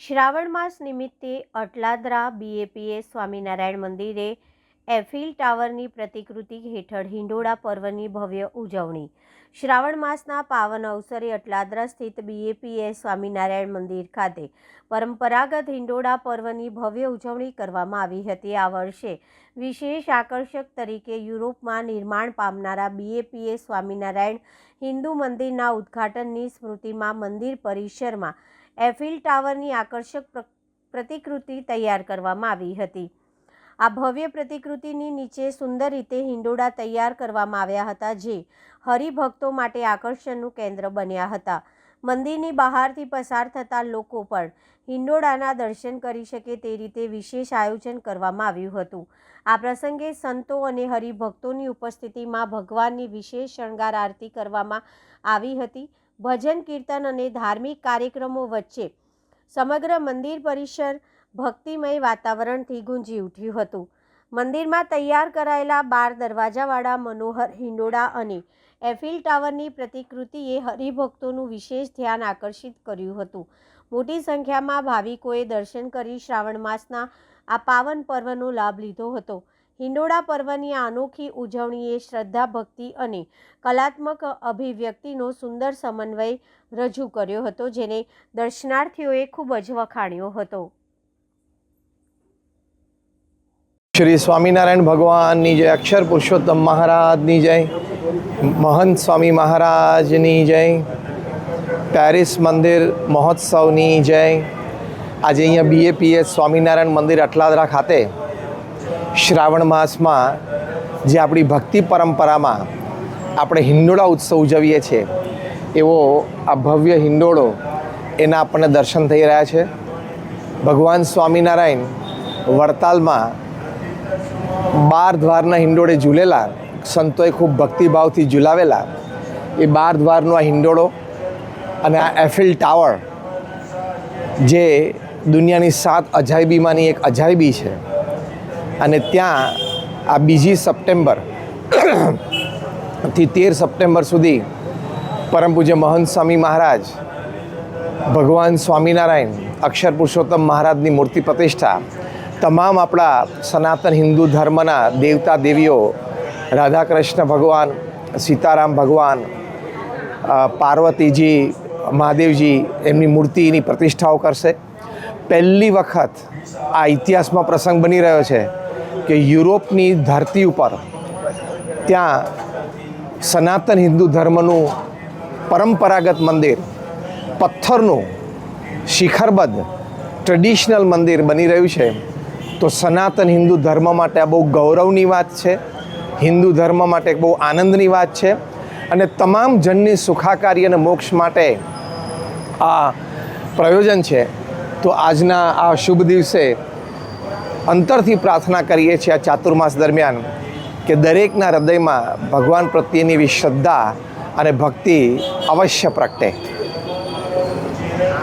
શ્રાવણ માસ નિમિત્તે અટલાદરા બીએપીએસ સ્વામિનારાયણ મંદિરે એફિલ ટાવરની પ્રતિકૃતિ હેઠળ હિંડોળા પર્વની ભવ્ય ઉજવણી। શ્રાવણ માસના પાવન અવસરે અટલાદરા સ્થિત બીએપીએસ સ્વામિનારાયણ મંદિર ખાતે પરંપરાગત હિંડોળા પર્વની ભવ્ય ઉજવણી કરવામાં આવી હતી। આ વર્ષે વિશેષ આકર્ષક તરીકે યુરોપમાં નિર્માણ પામનારા બીએપીએસ સ્વામિનારાયણ હિન્દુ મંદિરના ઉદ્ઘાટનની સ્મૃતિમાં મંદિર પરિસરમાં એફિલ ટાવરની આકર્ષક પ્રતિકૃતિ તૈયાર કરવામાં આવી હતી। આ ભવ્ય પ્રતિકૃતિની નીચે સુંદર રીતે હિંડોળા તૈયાર કરવામાં આવ્યા હતા, જે હરિભક્તો માટે આકર્ષણનું કેન્દ્ર બન્યા હતા। મંદિરની બહારથી પસાર થતા લોકો પણ હિંડોળાના દર્શન કરી શકે તે રીતે વિશેષ આયોજન કરવામાં આવ્યું હતું। આ પ્રસંગે સંતો અને હરિભક્તોની ઉપસ્થિતિમાં ભગવાનની વિશેષ શણગાર આરતી કરવામાં આવી હતી। ભજન કીર્તન અને ધાર્મિક કાર્યક્રમો વચ્ચે સમગ્ર મંદિર પરિસર ભક્તિમય વાતાવરણથી ગુંજી ઉઠ્યું હતું। મંદિરમાં તૈયાર કરાયેલા 12 દરવાજાવાળા મનોહર હિંડોળા અને એફિલ ટાવરની પ્રતિકૃતિએ હરિભક્તોનું વિશેષ ધ્યાન આકર્ષિત કર્યું હતું। મોટી સંખ્યામાં ભાવિકોએ દર્શન કરી શ્રાવણ માસના આ પાવન પર્વનો લાભ લીધો હતો। હિંડોળા પર્વની આ અનોખી ઉજવણીએ શ્રદ્ધા, ભક્તિ અને કલાત્મક અભિવ્યક્તિનો સુંદર સમન્વય રજૂ કર્યો હતો, જેને દર્શનાર્થીઓએ ખૂબ જ વખાણ્યો હતો। श्री स्वामीनारायण भगवान जय, अक्षर पुरुषोत्तम महाराज जय, महंत स्वामी महाराज जय, पेरिस मंदिर महोत्सव जय। आज अँ बीएपीएस स्वामीनारायण मंदिर अटलादरा खाते श्रावण मास में जे अपनी भक्ति परंपरा में આપણે હિંડોળા ઉત્સવ ઉજવીએ છીએ એવો આ ભવ્ય હિંડોળો એના આપણને દર્શન થઈ રહ્યા છે। ભગવાન સ્વામિનારાયણ વડતાલમાં 12 દ્વારના હિંડોળે ઝૂલેલા, સંતોએ ખૂબ ભક્તિભાવથી ઝૂલાવેલા એ 12 દ્વારનો આ હિંડોળો અને આ એફિલ ટાવર જે દુનિયાની 7 અજાયબીમાંની એક અજાયબી છે અને ત્યાં આ 2 સપ્ટેમ્બર થી 13 સપ્ટેમ્બર સુધી પરમ પૂજ્ય મહંત સ્વામી મહારાજ, ભગવાન સ્વામિનારાયણ, અક્ષર પુરુષોત્તમ મહારાજની મૂર્તિ પ્રતિષ્ઠા, તમામ આપણા સનાતન હિન્દુ ધર્મના દેવતા દેવીઓ, રાધા કૃષ્ણ ભગવાન, સીતારામ ભગવાન, પાર્વતીજી, મહાદેવજી એમની મૂર્તિની પ્રતિષ્ઠાઓ કરશે। પહેલી વખત આ ઇતિહાસમાં પ્રસંગ બની રહ્યો છે કે યુરોપની ધરતી ઉપર ત્યાં સનાતન હિન્દુ ધર્મનું પરંપરાગત મંદિર, પથ્થરનું શિખરબદ્ધ ટ્રેડિશનલ મંદિર બની રહ્યું છે। તો સનાતન હિન્દુ ધર્મ માટે આ બહુ ગૌરવની વાત છે, હિન્દુ ધર્મ માટે બહુ આનંદની વાત છે અને તમામ જનની સુખાકારી અને મોક્ષ માટે આ પ્રયોજન છે। તો આજના આ શુભ દિવસે અંતરથી પ્રાર્થના કરીએ છીએ આ ચાતુર્માસ દરમિયાન કે દરેકના હૃદયમાં ભગવાન પ્રત્યેની એવી શ્રદ્ધા અને ભક્તિ અવશ્ય પ્રગટે।